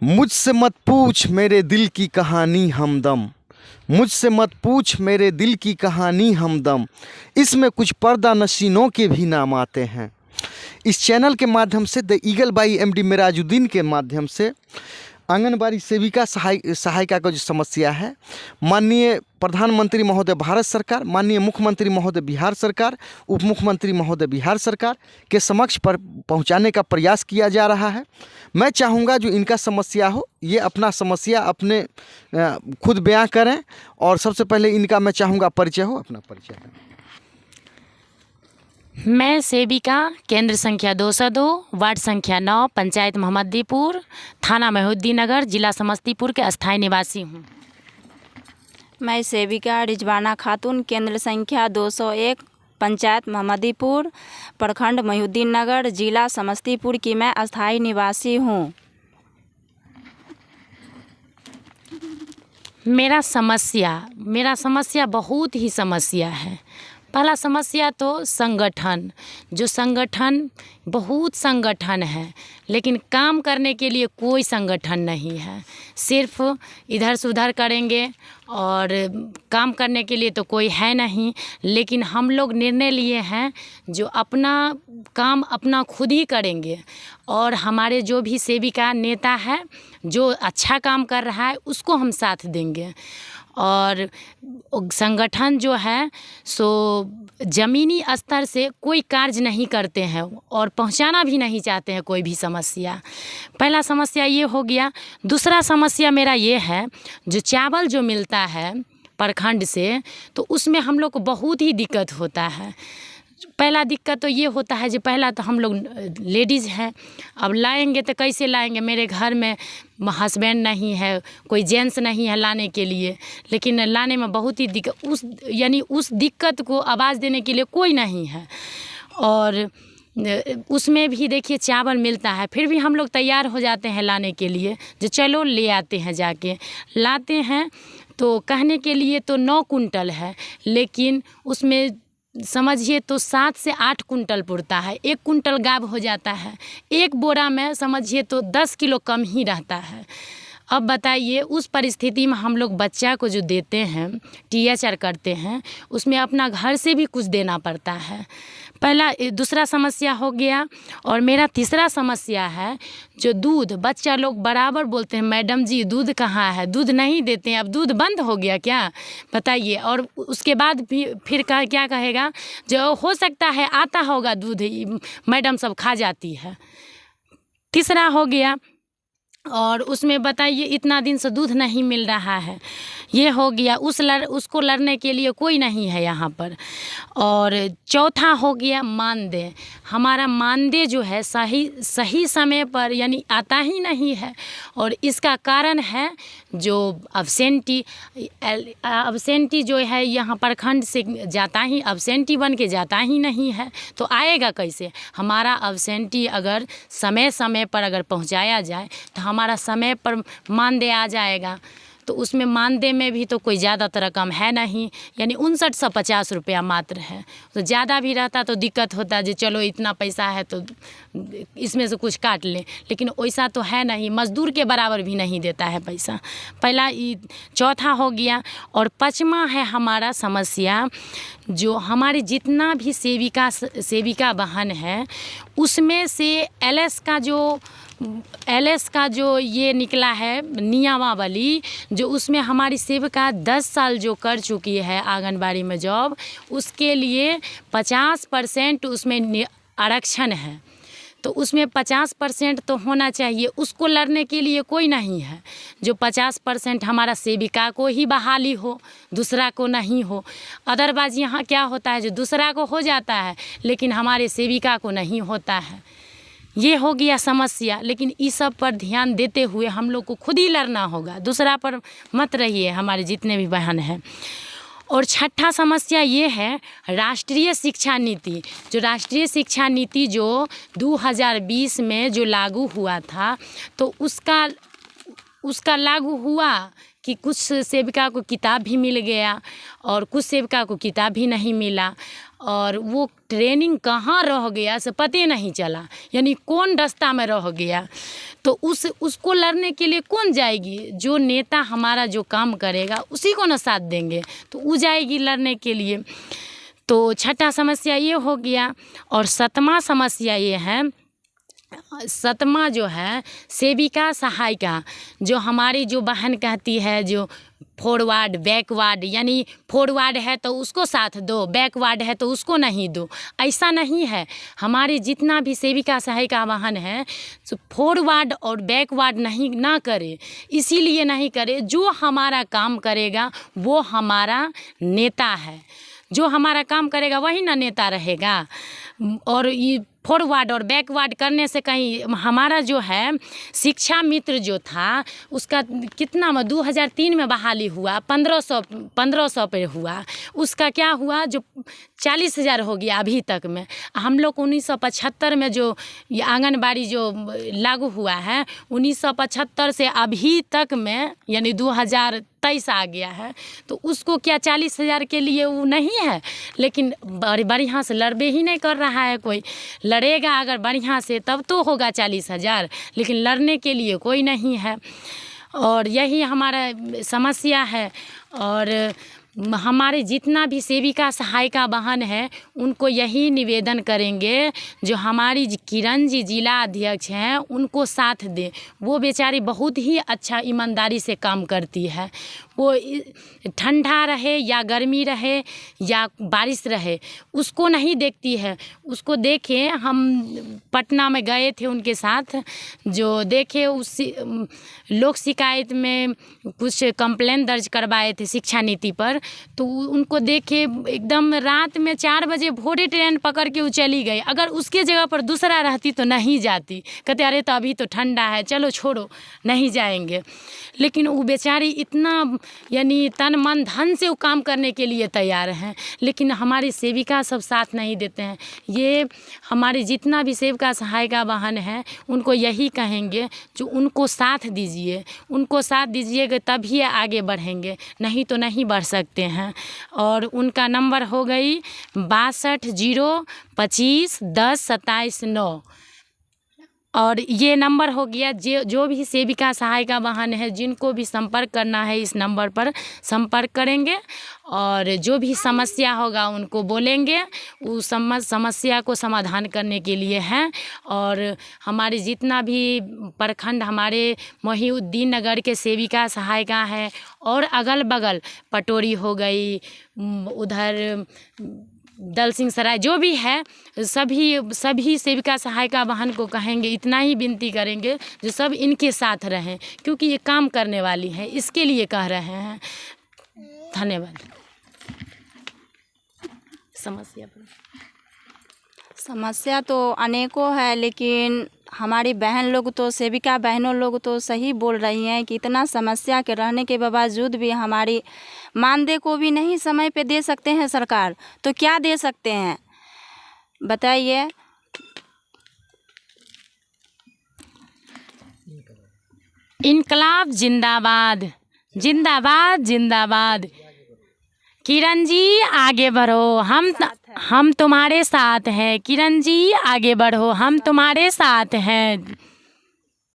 मुझसे मत पूछ मेरे दिल की कहानी हमदम, मुझसे मत पूछ मेरे दिल की कहानी हमदम, इसमें कुछ पर्दा नशीनों के भी नाम आते हैं। इस चैनल के माध्यम से the eagle by MD Merajuddin के माध्यम से आंगनबाड़ी सेविका सहायिका का जो समस्या है, माननीय प्रधानमंत्री महोदय भारत सरकार, माननीय मुख्यमंत्री महोदय बिहार सरकार, उप मुख्यमंत्री महोदय बिहार सरकार के समक्ष पर पहुंचाने का प्रयास किया जा रहा है। मैं चाहूँगा जो इनका समस्या हो, ये अपना समस्या अपने खुद बयां करें। और सबसे पहले इनका मैं चाहूँगा परिचय हो, अपना परिचय करें। मैं सेविका केंद्र संख्या 202 वार्ड संख्या 9 पंचायत मोहम्मदीपुर थाना मोहिउद्दीननगर जिला समस्तीपुर के अस्थायी निवासी हूँ। मैं सेविका रिजवाना खातून केंद्र संख्या 201 पंचायत मोहम्मदीपुर प्रखंड मोहिउद्दीननगर जिला समस्तीपुर की मैं अस्थायी निवासी हूँ। मेरा समस्या बहुत ही समस्या है। पहला समस्या तो संगठन, जो संगठन बहुत संगठन है लेकिन काम करने के लिए कोई संगठन नहीं है। सिर्फ इधर से उधर करेंगे और काम करने के लिए तो कोई है नहीं। लेकिन हम लोग निर्णय लिए हैं जो अपना काम अपना खुद ही करेंगे और हमारे जो भी सेविका नेता है जो अच्छा काम कर रहा है उसको हम साथ देंगे। और संगठन जो है सो ज़मीनी स्तर से कोई कार्य नहीं करते हैं और पहुंचाना भी नहीं चाहते हैं कोई भी समस्या। पहला समस्या ये हो गया। दूसरा समस्या मेरा ये है, जो चावल जो मिलता है प्रखंड से तो उसमें हम लोग को बहुत ही दिक्कत होता है। पहला दिक्कत तो ये होता है, जो पहला तो हम लोग लेडीज़ हैं, अब लाएंगे तो कैसे लाएंगे। मेरे घर में हस्बैंड नहीं है, कोई जेंट्स नहीं है लाने के लिए, लेकिन लाने में बहुत ही दिक्कत, उस दिक्कत को आवाज़ देने के लिए कोई नहीं है। और उसमें भी देखिए चावल मिलता है फिर भी हम लोग तैयार हो जाते हैं लाने के लिए, जो चलो ले आते हैं। जाके लाते हैं तो कहने के लिए तो 9 कुंटल है, लेकिन उसमें समझिए तो 7 से 8 कुंटल पुरता है। 1 कुंटल गायब हो जाता है। एक बोरा में समझिए तो 10 किलो कम ही रहता है। अब बताइए उस परिस्थिति में हम लोग बच्चा को जो देते हैं, THR करते हैं, उसमें अपना घर से भी कुछ देना पड़ता है। दूसरा समस्या हो गया। और मेरा तीसरा समस्या है जो दूध, बच्चा लोग बराबर बोलते हैं मैडम जी दूध कहाँ है, दूध नहीं देते हैं। अब दूध बंद हो गया क्या बताइए। और उसके बाद भी फिर क्या कहेगा, जो हो सकता है आता होगा दूध, मैडम सब खा जाती है। तीसरा हो गया। और उसमें बताइए इतना दिन से दूध नहीं मिल रहा है, ये हो गया। उसको लड़ने के लिए कोई नहीं है यहाँ पर। और चौथा हो गया मानदेय। हमारा मानदेय जो है सही समय पर यानी आता ही नहीं है। और इसका कारण है जो अब्सेंटी जो है यहाँ प्रखंड से जाता ही अब्सेंटी बन के जाता ही नहीं है, तो आएगा कैसे। हमारा अब्सेंटी अगर समय पर अगर पहुँचाया जाए तो हमारा समय पर मानदेय आ जाएगा। तो उसमें मानदेय में भी तो कोई ज़्यादातर रकम है नहीं, यानी 5950 रुपया मात्र है। तो ज़्यादा भी रहता तो दिक्कत होता, जो चलो इतना पैसा है तो इसमें से कुछ काट लें, लेकिन वैसा तो है नहीं। मज़दूर के बराबर भी नहीं देता है पैसा। पहला चौथा हो गया। और पाँचवा है हमारा समस्या, जो हमारे जितना भी सेविका बहन है उसमें से LS का जो ये निकला है नियमावली, जो उसमें हमारी सेविका 10 साल जो कर चुकी है आंगनबाड़ी में जॉब, उसके लिए 50% उसमें आरक्षण है। तो उसमें 50% तो होना चाहिए। उसको लड़ने के लिए कोई नहीं है जो 50% हमारा सेविका को ही बहाली हो, दूसरा को नहीं हो। अदरवाइज यहाँ क्या होता है, जो दूसरा को हो जाता है लेकिन हमारे सेविका को नहीं होता है। ये हो गया समस्या। लेकिन इस सब पर ध्यान देते हुए हम लोग को खुद ही लड़ना होगा, दूसरा पर मत रहिए हमारे जितने भी बहन हैं। और छठा समस्या ये है राष्ट्रीय शिक्षा नीति। जो राष्ट्रीय शिक्षा नीति जो 2020 में जो लागू हुआ था, तो उसका लागू हुआ कि कुछ सेविका को किताब भी मिल गया और कुछ सेविका को किताब भी नहीं मिला। और वो ट्रेनिंग कहाँ रह गया से पते नहीं चला, यानी कौन रास्ता में रह गया। तो उसको लड़ने के लिए कौन जाएगी? जो नेता हमारा जो काम करेगा उसी को ना साथ देंगे, तो वो जाएगी लड़ने के लिए। तो छठा समस्या ये हो गया। और सातवां समस्या ये है, सातवां जो है सेविका सहायिका, जो हमारी जो बहन कहती है जो फॉरवर्ड बैकवर्ड, यानी फॉरवर्ड है तो उसको साथ दो, बैकवर्ड है तो उसको नहीं दो, ऐसा नहीं है। हमारे जितना भी सेविका सहायिका बहन है तो फॉरवर्ड और बैकवर्ड नहीं ना करे, इसीलिए नहीं करे जो हमारा काम करेगा वो हमारा नेता है, जो हमारा काम करेगा वही ना नेता रहेगा। और ये फॉरवर्ड और बैकवर्ड करने से कहीं हमारा जो है शिक्षा मित्र जो था उसका कितना में 2003 में बहाली हुआ, 1500 पे हुआ, उसका क्या हुआ जो 40,000 हो गया अभी तक में। हम लोग 1975 में जो ये आंगनबाड़ी जो लागू हुआ है 1975 से अभी तक में यानी 2023 आ गया है, तो उसको क्या 40,000 के लिए वो नहीं है। लेकिन बढ़िया से लड़बे ही नहीं कर रहा है कोई। लड़ेगा अगर बढ़िया से तब तो होगा 40,000, लेकिन लड़ने के लिए कोई नहीं है। और यही हमारा समस्या है। और हमारे जितना भी सेविका सहायिका बहन है उनको यही निवेदन करेंगे, जो हमारी किरण जी जिला अध्यक्ष हैं उनको साथ दें। वो बेचारी बहुत ही अच्छा ईमानदारी से काम करती है। वो ठंडा रहे या गर्मी रहे या बारिश रहे उसको नहीं देखती है। उसको देखे, हम पटना में गए थे उनके साथ, जो देखे उस लोक शिकायत में कुछ कंप्लेन दर्ज करवाए थे शिक्षा नीति पर, तो उनको देखे एकदम रात में 4 बजे भोरे ट्रेन पकड़ के वो चली गई। अगर उसके जगह पर दूसरा रहती तो नहीं जाती, कहते अरे तो अभी तो ठंडा है चलो छोड़ो नहीं जाएंगे। लेकिन वो बेचारी इतना यानी तन मन धन से वो काम करने के लिए तैयार हैं, लेकिन हमारी सेविका सब साथ नहीं देते हैं। ये हमारे जितना भी सेविका सहायिका बहन है उनको यही कहेंगे जो उनको साथ दीजिए, उनको साथ दीजिएगा तभी आगे बढ़ेंगे, नहीं तो नहीं बढ़ सकते हैं। और उनका नंबर हो गई 62 0 25 10 27 9। और ये नंबर हो गया। जो भी सेविका सहायिका बहन है जिनको भी संपर्क करना है इस नंबर पर संपर्क करेंगे, और जो भी समस्या होगा उनको बोलेंगे, उस समस्या को समाधान करने के लिए हैं। और हमारे जितना भी प्रखंड हमारे मोहिउद्दीन नगर के सेविका सहायिका हैं और अगल बगल पटोरी हो गई, उधर दल सिंह सराय जो भी है, सभी सेविका सहायिका बहन को कहेंगे, इतना ही विनती करेंगे जो सब इनके साथ रहें, क्योंकि ये काम करने वाली हैं, इसके लिए कह रहे हैं। धन्यवाद। समस्या तो अनेकों है, लेकिन हमारी बहन लोग तो सेविका बहनों लोग तो सही बोल रही हैं कि इतना समस्या के रहने के बावजूद भी हमारी मानदेय को भी नहीं समय पे दे सकते हैं सरकार, तो क्या दे सकते हैं बताइए। इनकलाब जिंदाबाद जिंदाबाद जिंदाबाद। किरण जी आगे बढ़ो, हम तुम्हारे साथ हैं। किरण जी आगे बढ़ो, हम तुम्हारे साथ हैं।